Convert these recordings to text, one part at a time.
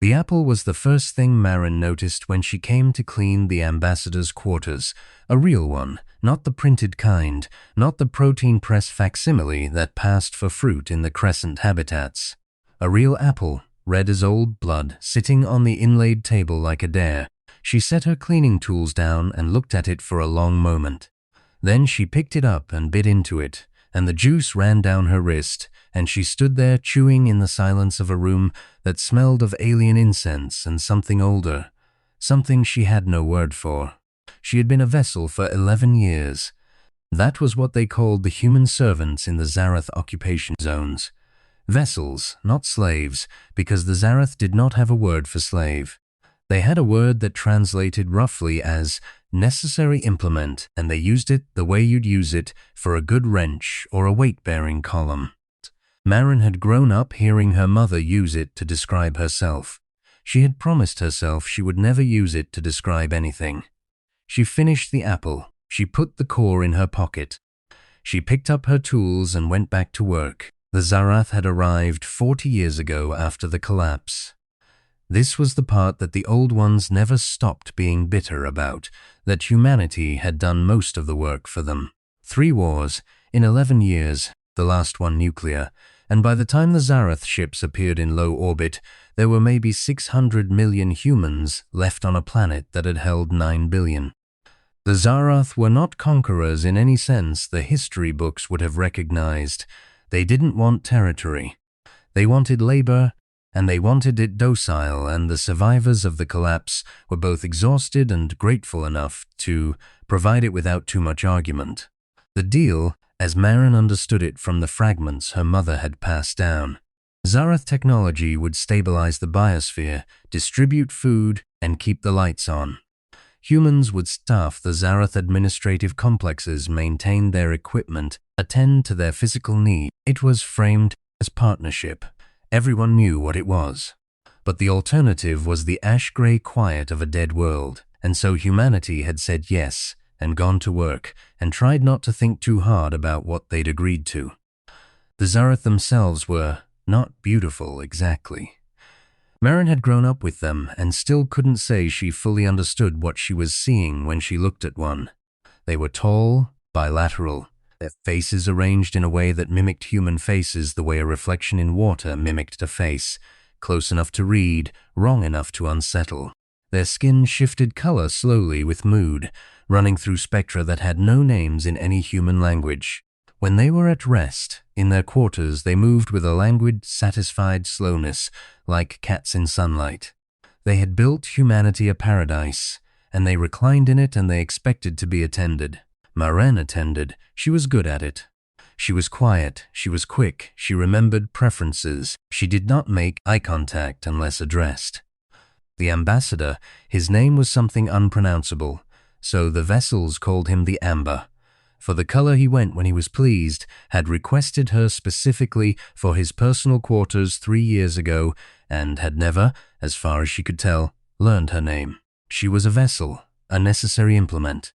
The apple was the first thing Marin noticed when she came to clean the ambassador's quarters. A real one, not the printed kind, not the protein press facsimile that passed for fruit in the crescent habitats. A real apple, red as old blood, sitting on the inlaid table like a dare. She set her cleaning tools down and looked at it for a long moment. Then she picked it up and bit into it, and the juice ran down her wrist, and she stood there chewing in the silence of a room that smelled of alien incense and something older, something she had no word for. She had been a vessel for 11 years. That was what they called the human servants in the Zharath occupation zones. Vessels, not slaves, because the Zharath did not have a word for slave. They had a word that translated roughly as necessary implement, and they used it the way you'd use it for a good wrench or a weight-bearing column. Marin had grown up hearing her mother use it to describe herself. She had promised herself she would never use it to describe anything. She finished the apple. She put the core in her pocket. She picked up her tools and went back to work. The Zharath had arrived 40 years ago after the collapse. This was the part that the old ones never stopped being bitter about, that humanity had done most of the work for them. 3 wars, in 11 years, the last one nuclear, and by the time the Zharath ships appeared in low orbit, there were maybe 600 million humans left on a planet that had held 9 billion. The Zharath were not conquerors in any sense the history books would have recognized. They didn't want territory. They wanted labor, and they wanted it docile, and the survivors of the collapse were both exhausted and grateful enough to provide it without too much argument. The deal, as Marin understood it from the fragments her mother had passed down. Zharath technology would stabilize the biosphere, distribute food, and keep the lights on. Humans would staff the Zharath administrative complexes, maintain their equipment, attend to their physical needs. It was framed as partnership. Everyone knew what it was. But the alternative was the ash-gray quiet of a dead world, and so humanity had said yes and gone to work and tried not to think too hard about what they'd agreed to. The Zharath themselves were not beautiful exactly. Marin had grown up with them and still couldn't say she fully understood what she was seeing when she looked at one. They were tall, bilateral, their faces arranged in a way that mimicked human faces the way a reflection in water mimicked a face, close enough to read, wrong enough to unsettle. Their skin shifted color slowly with mood, running through spectra that had no names in any human language. When they were at rest, in their quarters they moved with a languid, satisfied slowness, like cats in sunlight. They had built humanity a paradise, and they reclined in it and they expected to be attended. Marin attended. She was good at it. She was quiet, she was quick, she remembered preferences. She did not make eye contact unless addressed. The ambassador, his name was something unpronounceable, so the vessels called him the Amber. For the color he went when he was pleased, had requested her specifically for his personal quarters 3 years ago, and had never, as far as she could tell, learned her name. She was a vessel, a necessary implement.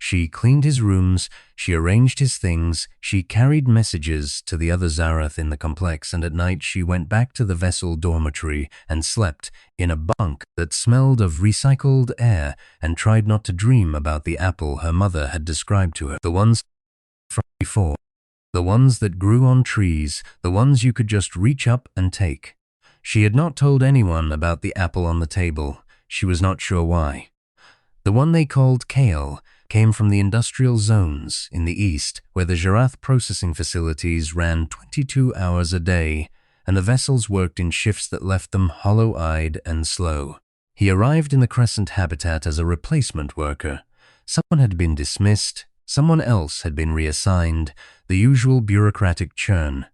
She cleaned his rooms, she arranged his things, she carried messages to the other Zharath in the complex, and at night she went back to the vessel dormitory and slept in a bunk that smelled of recycled air and tried not to dream about the apple her mother had described to her. The ones from before. The ones that grew on trees, the ones you could just reach up and take. She had not told anyone about the apple on the table. She was not sure why. The one they called kale came from the industrial zones in the east, where the Zharath processing facilities ran 22 hours a day, and the vessels worked in shifts that left them hollow-eyed and slow. He arrived in the Crescent habitat as a replacement worker. Someone had been dismissed, someone else had been reassigned, the usual bureaucratic churn.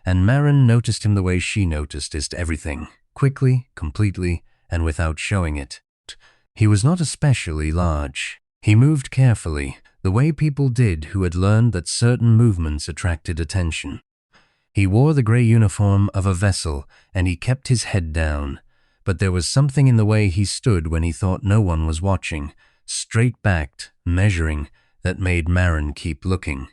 And Marin noticed him the way she noticed everything, quickly, completely, and without showing it. He was not especially large. He moved carefully, the way people did who had learned that certain movements attracted attention. He wore the gray uniform of a vessel, and he kept his head down. But there was something in the way he stood when he thought no one was watching, straight-backed, measuring, that made Marin keep looking.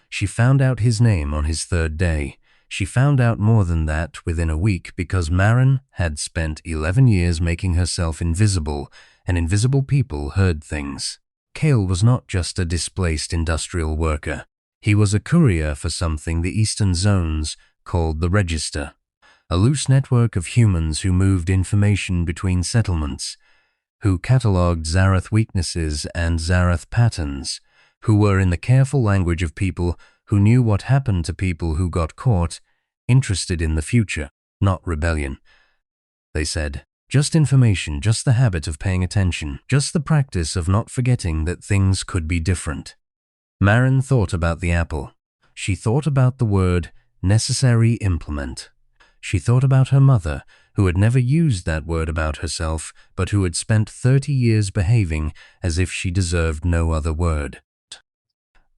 She found out his name on his 3rd day. She found out more than that within a week because Marin had spent 11 years making herself invisible, and invisible people heard things. Kale was not just a displaced industrial worker. He was a courier for something the Eastern Zones called the Register, a loose network of humans who moved information between settlements, who catalogued Zharath weaknesses and Zharath patterns, who were in the careful language of people who knew what happened to people who got caught, interested in the future, not rebellion. They said, just information, just the habit of paying attention, just the practice of not forgetting that things could be different. Marin thought about the apple. She thought about the word necessary implement. She thought about her mother, who had never used that word about herself, but who had spent 30 years behaving as if she deserved no other word.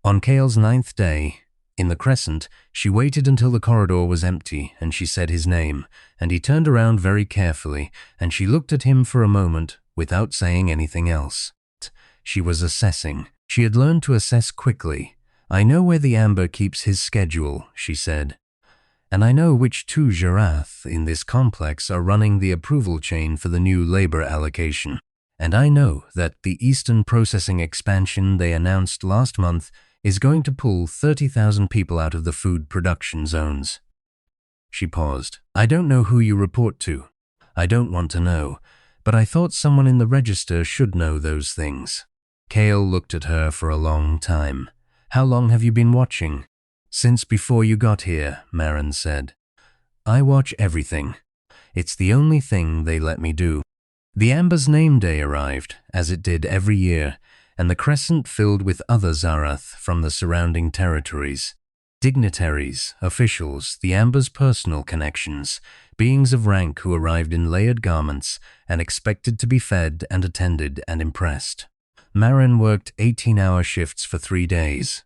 On Kale's 9th day, in the Crescent, she waited until the corridor was empty, and she said his name, and he turned around very carefully, and she looked at him for a moment without saying anything else. She was assessing. She had learned to assess quickly. I know where the Amber keeps his schedule, she said. And I know which two Zharath in this complex are running the approval chain for the new labor allocation. And I know that the Eastern processing expansion they announced last month is going to pull 30,000 people out of the food production zones. She paused. I don't know who you report to. I don't want to know, but I thought someone in the register should know those things. Kale looked at her for a long time. How long have you been watching? Since before you got here, Marin said. I watch everything. It's the only thing they let me do. The Amber's name day arrived, as it did every year, and the Crescent filled with other Zharath from the surrounding territories. Dignitaries, officials, the Amber's personal connections, beings of rank who arrived in layered garments and expected to be fed and attended and impressed. Marin worked 18-hour shifts for 3 days.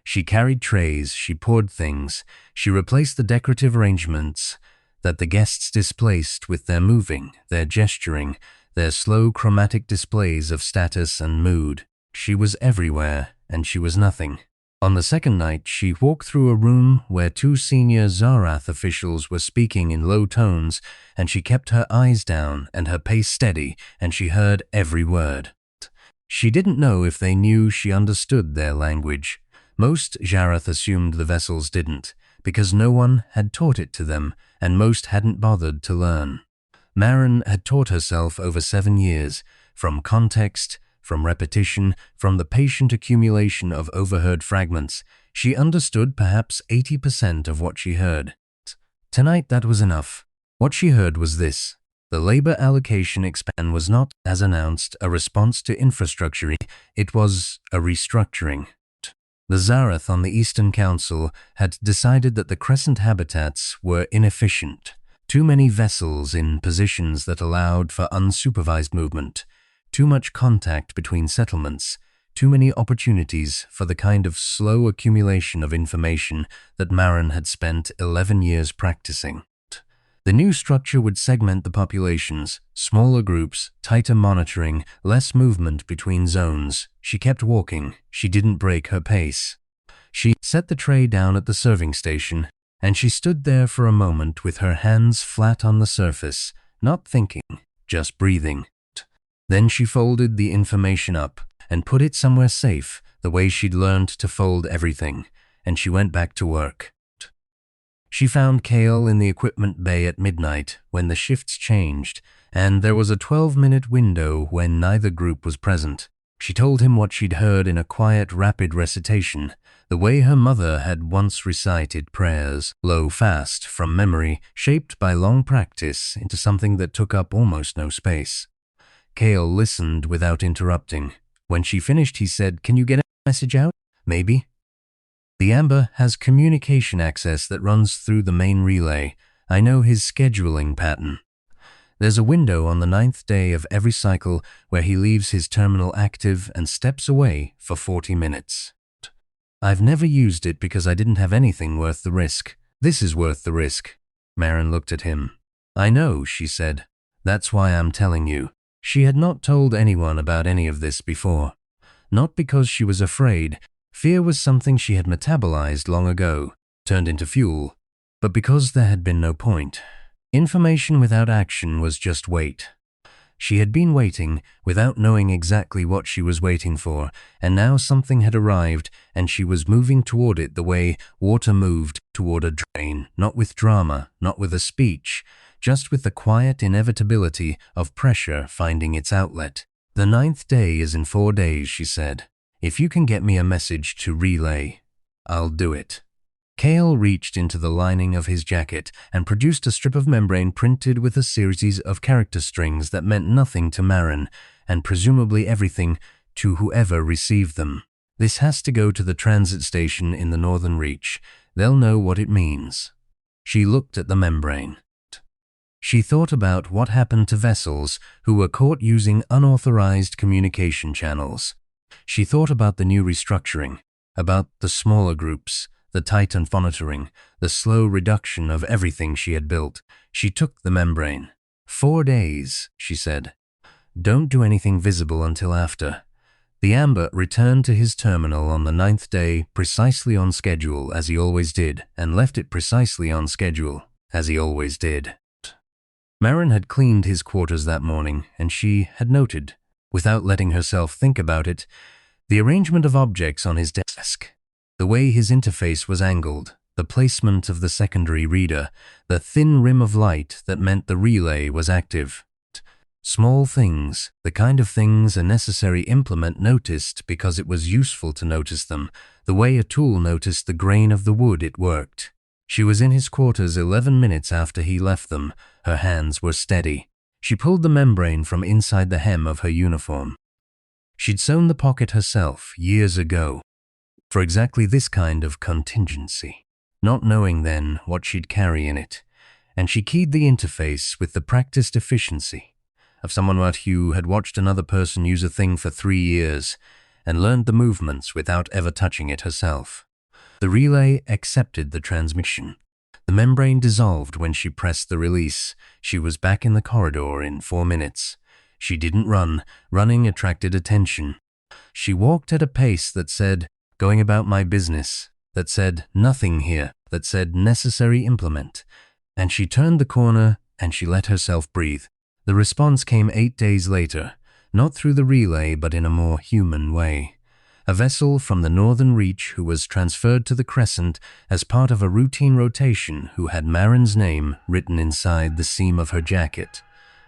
She carried trays, she poured things, she replaced the decorative arrangements that the guests displaced with their moving, their gesturing, their slow chromatic displays of status and mood. She was everywhere, and she was nothing. On the second night, she walked through a room where 2 senior Zharath officials were speaking in low tones, and she kept her eyes down and her pace steady, and she heard every word. She didn't know if they knew she understood their language. Most Zharath assumed the vessels didn't, because no one had taught it to them, and most hadn't bothered to learn. Marin had taught herself over 7 years, from context, from repetition, from the patient accumulation of overheard fragments. She understood perhaps 80% of what she heard. Tonight that was enough. What she heard was this. The labor allocation expansion was not, as announced, a response to infrastructure. It was a restructuring. The Zharath on the Eastern Council had decided that the Crescent habitats were inefficient. Too many vessels in positions that allowed for unsupervised movement, too much contact between settlements, too many opportunities for the kind of slow accumulation of information that Marin had spent 11 years practicing. The new structure would segment the populations, smaller groups, tighter monitoring, less movement between zones. She kept walking. She didn't break her pace. She set the tray down at the serving station, and she stood there for a moment with her hands flat on the surface, not thinking, just breathing. Then she folded the information up and put it somewhere safe, the way she'd learned to fold everything, and she went back to work. She found Kale in the equipment bay at midnight when the shifts changed, and there was a 12-minute window when neither group was present. She told him what she'd heard in a quiet, rapid recitation, the way her mother had once recited prayers, low, fast, from memory, shaped by long practice into something that took up almost no space. Kale listened without interrupting. When she finished, he said, "Can you get a message out? Maybe?" The Amber has communication access that runs through the main relay. I know his scheduling pattern. There's a window on the 9th day of every cycle where he leaves his terminal active and steps away for 40 minutes. I've never used it because I didn't have anything worth the risk. This is worth the risk. Marin looked at him. I know, she said. That's why I'm telling you. She had not told anyone about any of this before. Not because she was afraid. Fear was something she had metabolized long ago, turned into fuel, But because there had been no point, information without action was just wait. She had been waiting without knowing exactly what she was waiting for, and now something had arrived and she was moving toward it the way water moved toward a drain, not with drama, not with a speech, just with the quiet inevitability of pressure finding its outlet. "The 9th day is in 4 days," she said. "If you can get me a message to relay, I'll do it." Kale reached into the lining of his jacket and produced a strip of membrane printed with a series of character strings that meant nothing to Marin, and presumably everything to whoever received them. "This has to go to the transit station in the Northern Reach. They'll know what it means." She looked at the membrane. She thought about what happened to vessels who were caught using unauthorized communication channels. She thought about the new restructuring, about the smaller groups, the tightened monitoring, the slow reduction of everything she had built. She took the membrane. 4 days, she said. Don't do anything visible until after. The Amber returned to his terminal on the 9th day precisely on schedule, as he always did, and left it precisely on schedule, as he always did. Marin had cleaned his quarters that morning, and she had noted, without letting herself think about it, the arrangement of objects on his desk. The way his interface was angled, the placement of the secondary reader, the thin rim of light that meant the relay was active. Small things, the kind of things a necessary implement noticed because it was useful to notice them, the way a tool noticed the grain of the wood it worked. She was in his quarters 11 minutes after he left them. Her hands were steady. She pulled the membrane from inside the hem of her uniform. She'd sewn the pocket herself years ago, for exactly this kind of contingency, not knowing then what she'd carry in it, and she keyed the interface with the practiced efficiency of someone who had watched another person use a thing for 3 years and learned the movements without ever touching it herself. The relay accepted the transmission. The membrane dissolved when she pressed the release. She was back in the corridor in 4 minutes. She didn't run. Running attracted attention. She walked at a pace that said, "Going about my business," that said, "Nothing here," that said, "Necessary implement." And she turned the corner and she let herself breathe. The response came 8 days later, not through the relay but in a more human way. A vessel from the Northern Reach who was transferred to the Crescent as part of a routine rotation, who had Marin's name written inside the seam of her jacket,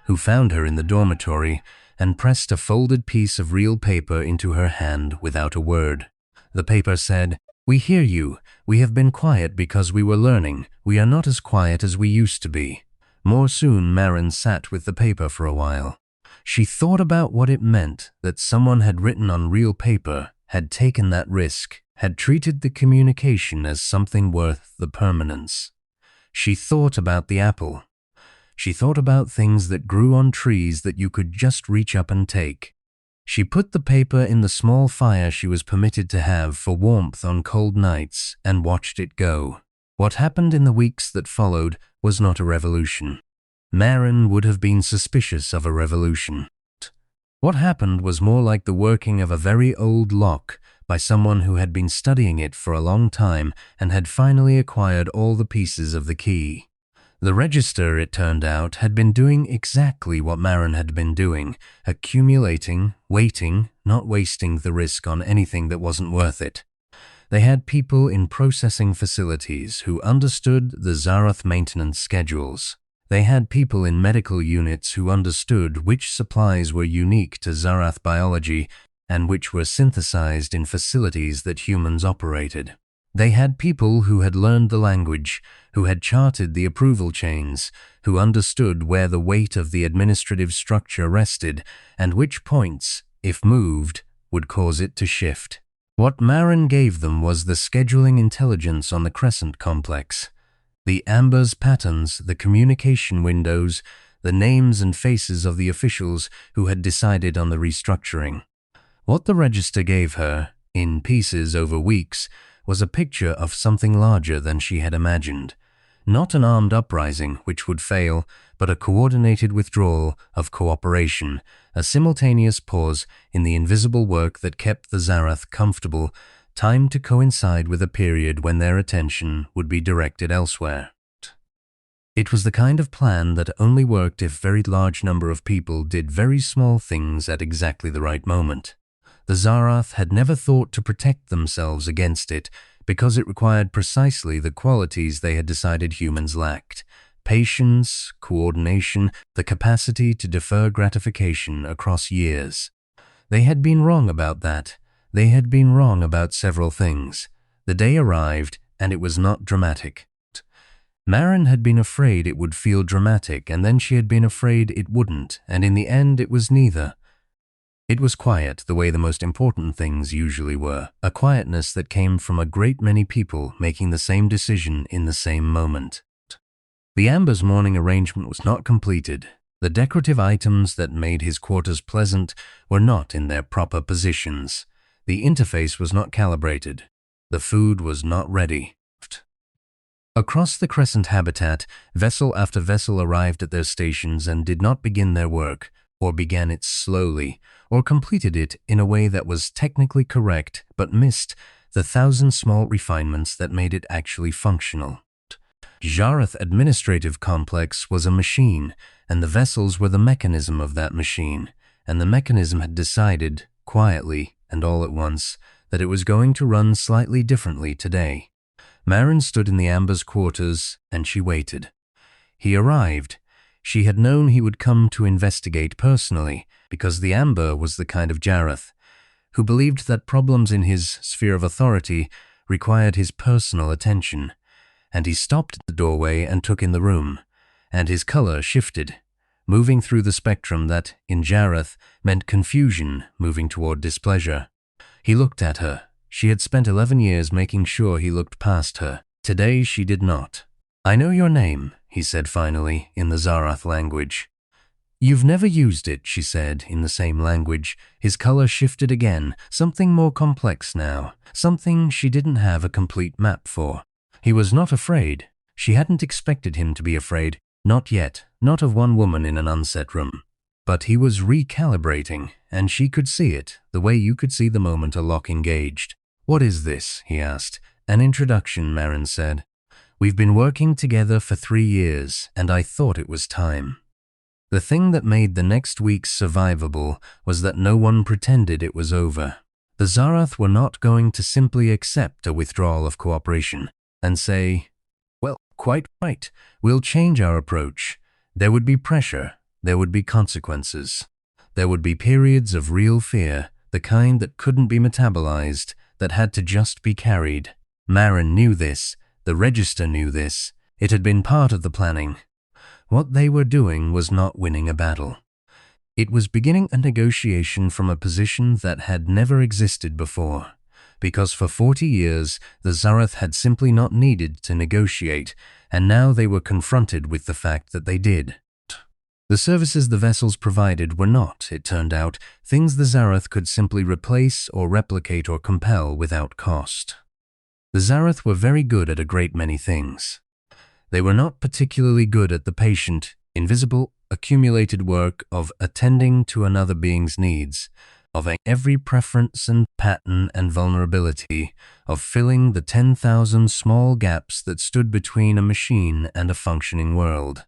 who found her in the dormitory and pressed a folded piece of real paper into her hand without a word. The paper said, "We hear you. We have been quiet because we were learning. We are not as quiet as we used to be." More soon, Marin sat with the paper for a while. She thought about what it meant that someone had written on real paper, had taken that risk, had treated the communication as something worth the permanence. She thought about the apple. She thought about things that grew on trees that you could just reach up and take. She put the paper in the small fire she was permitted to have for warmth on cold nights and watched it go. What happened in the weeks that followed was not a revolution. Marin would have been suspicious of a revolution. What happened was more like the working of a very old lock by someone who had been studying it for a long time and had finally acquired all the pieces of the key. The register, it turned out, had been doing exactly what Marin had been doing, accumulating, waiting, not wasting the risk on anything that wasn't worth it. They had people in processing facilities who understood the Zharath maintenance schedules. They had people in medical units who understood which supplies were unique to Zharath biology and which were synthesized in facilities that humans operated. They had people who had learned the language, who had charted the approval chains, who understood where the weight of the administrative structure rested and which points, if moved, would cause it to shift. What Marin gave them was the scheduling intelligence on the Crescent complex. The Amber's patterns, the communication windows, the names and faces of the officials who had decided on the restructuring. What the register gave her, in pieces over weeks, was a picture of something larger than she had imagined. Not an armed uprising, which would fail, but a coordinated withdrawal of cooperation, a simultaneous pause in the invisible work that kept the Zharath comfortable, timed to coincide with a period when their attention would be directed elsewhere. It was the kind of plan that only worked if a very large number of people did very small things at exactly the right moment. The Zharath had never thought to protect themselves against it because it required precisely the qualities they had decided humans lacked: patience, coordination, the capacity to defer gratification across years. They had been wrong about that. They had been wrong about several things. The day arrived, and it was not dramatic. Marin had been afraid it would feel dramatic, and then she had been afraid it wouldn't, and in the end it was neither. It was quiet, the way the most important things usually were, a quietness that came from a great many people making the same decision in the same moment. The Amber's morning arrangement was not completed. The decorative items that made his quarters pleasant were not in their proper positions. The interface was not calibrated. The food was not ready. Across the Crescent habitat, vessel after vessel arrived at their stations and did not begin their work, or began it slowly, or completed it in a way that was technically correct but missed the 1,000 small refinements that made it actually functional. Zharath Administrative Complex was a machine, and the vessels were the mechanism of that machine, and the mechanism had decided, quietly and all at once, that it was going to run slightly differently today. Marin stood in the Amber's quarters, and she waited. He arrived. She had known he would come to investigate personally, because the Amber was the kind of Zharath who believed that problems in his sphere of authority required his personal attention. And he stopped at the doorway and took in the room, and his color shifted, moving through the spectrum that, in Zharath, meant confusion moving toward displeasure. He looked at her. She had spent 11 years making sure he looked past her. Today she did not. "I know your name," he said finally, in the Zharath language. "You've never used it," she said, in the same language. His color shifted again, something more complex now, something she didn't have a complete map for. He was not afraid. She hadn't expected him to be afraid, not yet, not of one woman in an unset room. But he was recalibrating, and she could see it, the way you could see the moment a lock engaged. "What is this?" he asked. "An introduction," Marin said. "We've been working together for 3 years, and I thought it was time." The thing that made the next weeks survivable was that no one pretended it was over. The Zharath were not going to simply accept a withdrawal of cooperation and say, "Well, quite right, we'll change our approach." There would be pressure. There would be consequences. There would be periods of real fear, the kind that couldn't be metabolized, that had to just be carried. Marin knew this. The Register knew this. It had been part of the planning. What they were doing was not winning a battle. It was beginning a negotiation from a position that had never existed before, because for 40 years the Zharath had simply not needed to negotiate, and now they were confronted with the fact that they did. The services the vessels provided were not, it turned out, things the Zharath could simply replace or replicate or compel without cost. The Zharath were very good at a great many things. They were not particularly good at the patient, invisible, accumulated work of attending to another being's needs, of every preference and pattern and vulnerability, of filling the 10,000 small gaps that stood between a machine and a functioning world.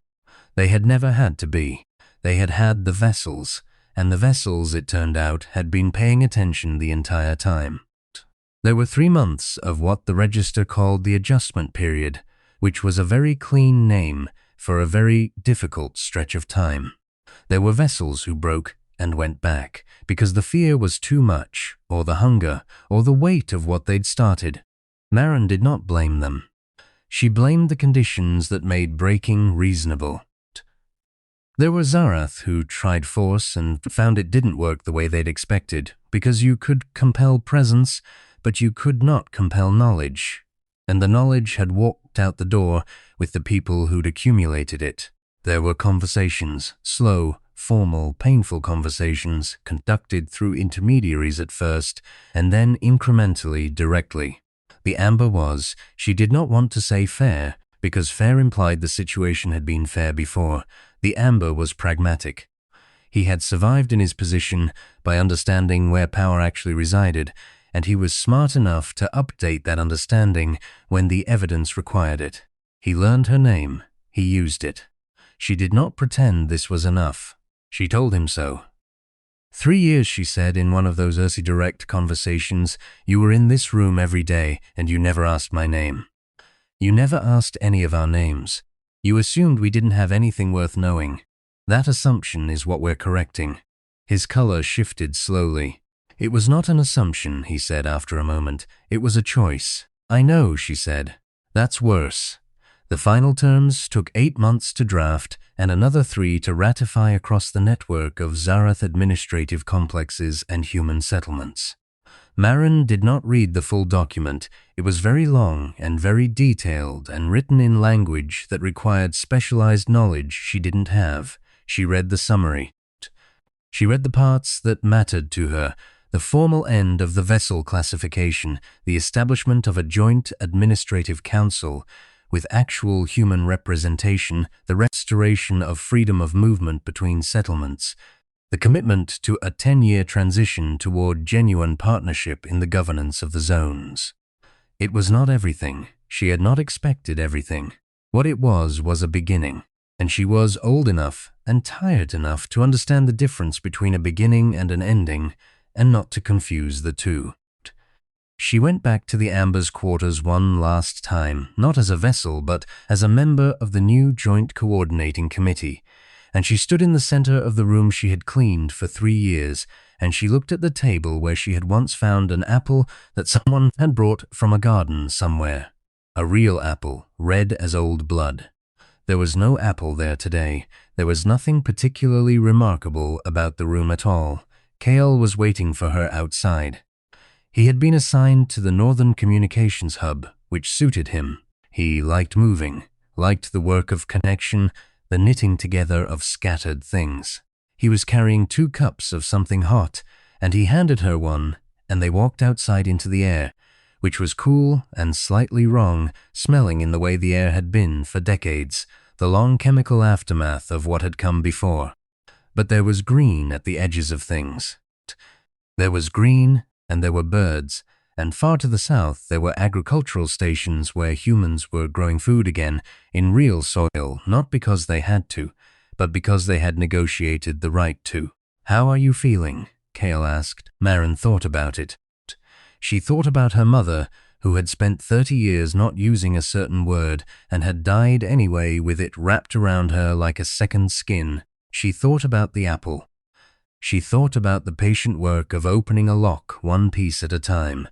They had never had to be. They had had the vessels, and the vessels, it turned out, had been paying attention the entire time. There were 3 months of what the Register called the adjustment period, which was a very clean name for a very difficult stretch of time. There were vessels who broke and went back because the fear was too much, or the hunger, or the weight of what they'd started. Marin did not blame them. She blamed the conditions that made breaking reasonable. There were Zharath who tried force and found it didn't work the way they'd expected, because you could compel presence, but you could not compel knowledge. And the knowledge had walked out the door with the people who'd accumulated it. There were conversations, slow, formal, painful conversations, conducted through intermediaries at first, and then incrementally, directly. The Amber was, she did not want to say fair, because fair implied the situation had been fair before. The Amber was pragmatic. He had survived in his position by understanding where power actually resided, and he was smart enough to update that understanding when the evidence required it. He learned her name. He used it. She did not pretend this was enough. She told him so. 3 years, she said in one of those early direct conversations, you were in this room every day and you never asked my name. You never asked any of our names. You assumed we didn't have anything worth knowing. That assumption is what we're correcting. His color shifted slowly. It was not an assumption, he said after a moment. It was a choice. I know, she said. That's worse. The final terms took 8 months to draft and another 3 to ratify across the network of Zharath administrative complexes and human settlements. Marin did not read the full document. It was very long and very detailed and written in language that required specialized knowledge she didn't have. She read the summary. She read the parts that mattered to her, the formal end of the vessel classification, the establishment of a joint administrative council, with actual human representation, the restoration of freedom of movement between settlements, the commitment to a 10-year transition toward genuine partnership in the governance of the zones. It was not everything. She had not expected everything. What it was a beginning, and she was old enough and tired enough to understand the difference between a beginning and an ending, and not to confuse the two. She went back to the Amber's quarters one last time, not as a vessel, but as a member of the new Joint Coordinating Committee, and she stood in the center of the room she had cleaned for 3 years, and she looked at the table where she had once found an apple that someone had brought from a garden somewhere. A real apple, red as old blood. There was no apple there today. There was nothing particularly remarkable about the room at all. Kale was waiting for her outside. He had been assigned to the Northern Communications Hub, which suited him. He liked moving, liked the work of connection, the knitting together of scattered things. He was carrying 2 cups of something hot, and he handed her one, and they walked outside into the air, which was cool and slightly wrong, smelling in the way the air had been for decades, the long chemical aftermath of what had come before. But there was green at the edges of things. There was green, and there were birds, and far to the south there were agricultural stations where humans were growing food again, in real soil, not because they had to, but because they had negotiated the right to. How are you feeling? Kale asked. Marin thought about it. She thought about her mother, who had spent 30 years not using a certain word and had died anyway with it wrapped around her like a second skin. She thought about the apple. She thought about the patient work of opening a lock 1 piece at a time,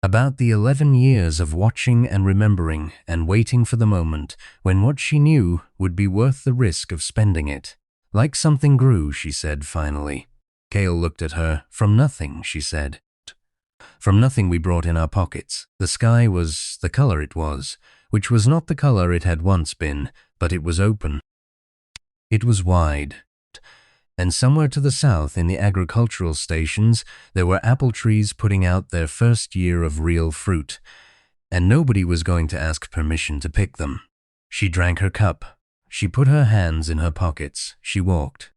about the 11 years of watching and remembering and waiting for the moment when what she knew would be worth the risk of spending it. Like something grew, she said finally. Kale looked at her. From nothing, she said. From nothing we brought in our pockets. The sky was the color it was, which was not the color it had once been, but it was open. It was wide. And somewhere to the south in the agricultural stations, there were apple trees putting out their first year of real fruit, and nobody was going to ask permission to pick them. She drank her cup. She put her hands in her pockets. She walked.